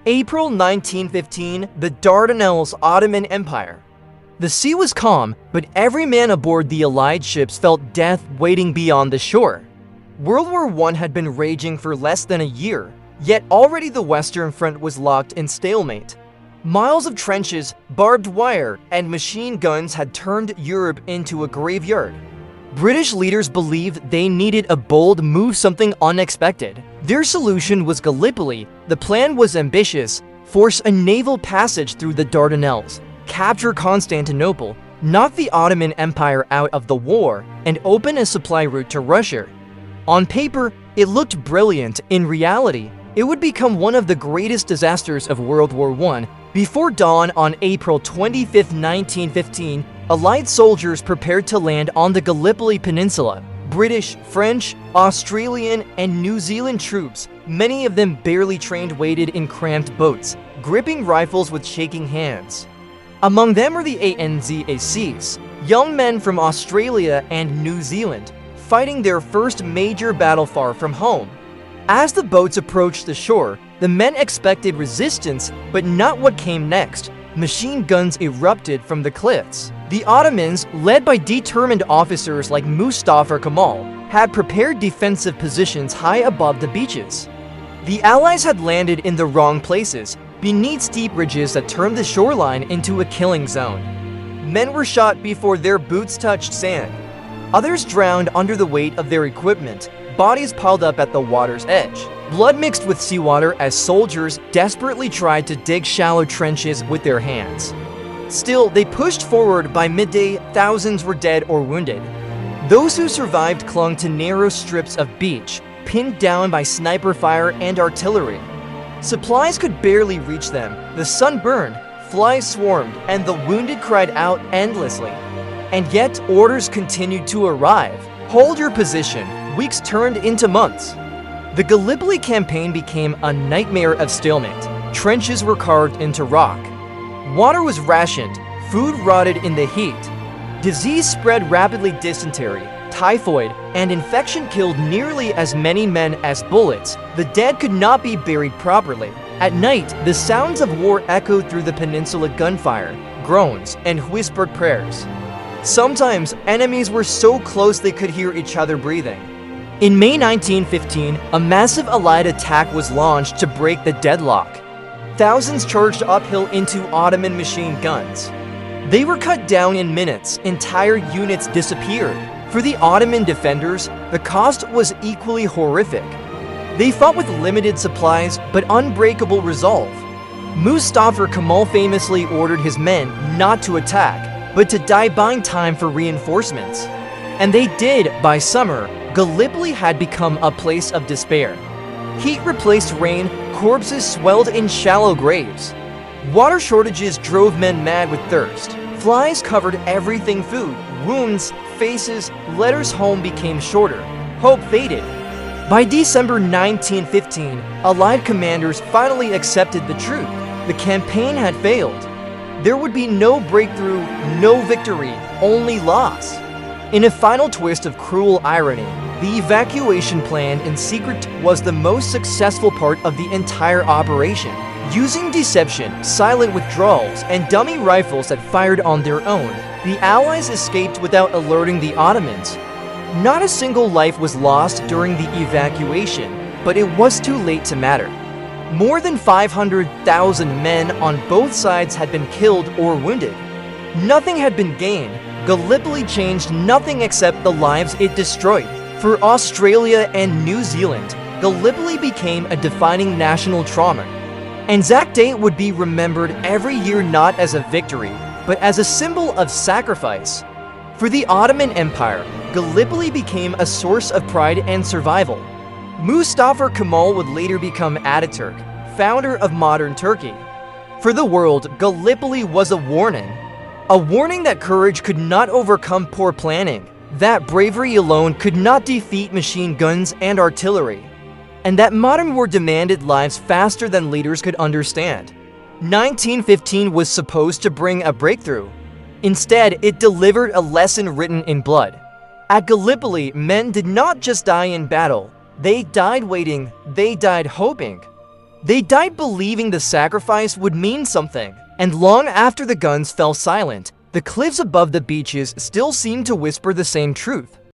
April 1915, the Dardanelles Ottoman Empire. The sea was calm, but every man aboard the Allied ships felt death waiting beyond the shore. World War I had been raging for less than a year, yet already the Western Front was locked in stalemate. Miles of trenches, barbed wire, and machine guns had turned Europe into a graveyard. British leaders believed they needed a bold move, something unexpected. Their solution was Gallipoli. The plan was ambitious: force a naval passage through the Dardanelles, capture Constantinople, knock the Ottoman Empire out of the war, and open a supply route to Russia. On paper, it looked brilliant. In reality, it would become one of the greatest disasters of World War I. Before dawn on April 25, 1915, Allied soldiers prepared to land on the Gallipoli Peninsula. British, French, Australian, and New Zealand troops, many of them barely trained, waited in cramped boats, gripping rifles with shaking hands. Among them were the ANZACs, young men from Australia and New Zealand, fighting their first major battle far from home. As the boats approached the shore, the men expected resistance, but not what came next. Machine guns erupted from the cliffs. The Ottomans, led by determined officers like Mustafa Kemal, had prepared defensive positions high above the beaches. The Allies had landed in the wrong places, beneath steep ridges that turned the shoreline into a killing zone. Men were shot before their boots touched sand. Others drowned under the weight of their equipment, bodies piled up at the water's edge. Blood mixed with seawater as soldiers desperately tried to dig shallow trenches with their hands. Still, they pushed forward. By midday, thousands were dead or wounded. Those who survived clung to narrow strips of beach, pinned down by sniper fire and artillery. Supplies could barely reach them. The sun burned, flies swarmed, and the wounded cried out endlessly. And yet, orders continued to arrive. Hold your position. Weeks turned into months. The Gallipoli campaign became a nightmare of stalemate. Trenches were carved into rock. Water was rationed. Food rotted in the heat. Disease spread rapidly. Dysentery, typhoid, and infection killed nearly as many men as bullets. The dead could not be buried properly. At night, the sounds of war echoed through the peninsula: gunfire, groans, and whispered prayers. Sometimes, enemies were so close they could hear each other breathing. In May 1915, a massive Allied attack was launched to break the deadlock. Thousands charged uphill into Ottoman machine guns. They were cut down in minutes. Entire units disappeared. For the Ottoman defenders, the cost was equally horrific. They fought with limited supplies but unbreakable resolve. Mustafa Kemal famously ordered his men not to attack, but to die buying time for reinforcements. And they did. By summer, Gallipoli had become a place of despair. Heat replaced rain, corpses swelled in shallow graves. Water shortages drove men mad with thirst. Flies covered everything: food, wounds, faces. Letters home became shorter. Hope faded. By December 1915, Allied commanders finally accepted the truth. The campaign had failed. There would be no breakthrough, no victory, only loss. In a final twist of cruel irony, the evacuation plan in secret was the most successful part of the entire operation. Using deception, silent withdrawals, and dummy rifles that fired on their own, the Allies escaped without alerting the Ottomans. Not a single life was lost during the evacuation, but it was too late to matter. More than 500,000 men on both sides had been killed or wounded. Nothing had been gained. Gallipoli changed nothing except the lives it destroyed. For Australia and New Zealand, Gallipoli became a defining national trauma. Anzac Day would be remembered every year not as a victory, but as a symbol of sacrifice. For the Ottoman Empire, Gallipoli became a source of pride and survival. Mustafa Kemal would later become Ataturk, founder of modern Turkey. For the world, Gallipoli was a warning. A warning that courage could not overcome poor planning, that bravery alone could not defeat machine guns and artillery, and that modern war demanded lives faster than leaders could understand. 1915 was supposed to bring a breakthrough. Instead, it delivered a lesson written in blood. At Gallipoli, men did not just die in battle. They died waiting, they died hoping. They died believing the sacrifice would mean something, and long after the guns fell silent, the cliffs above the beaches still seemed to whisper the same truth.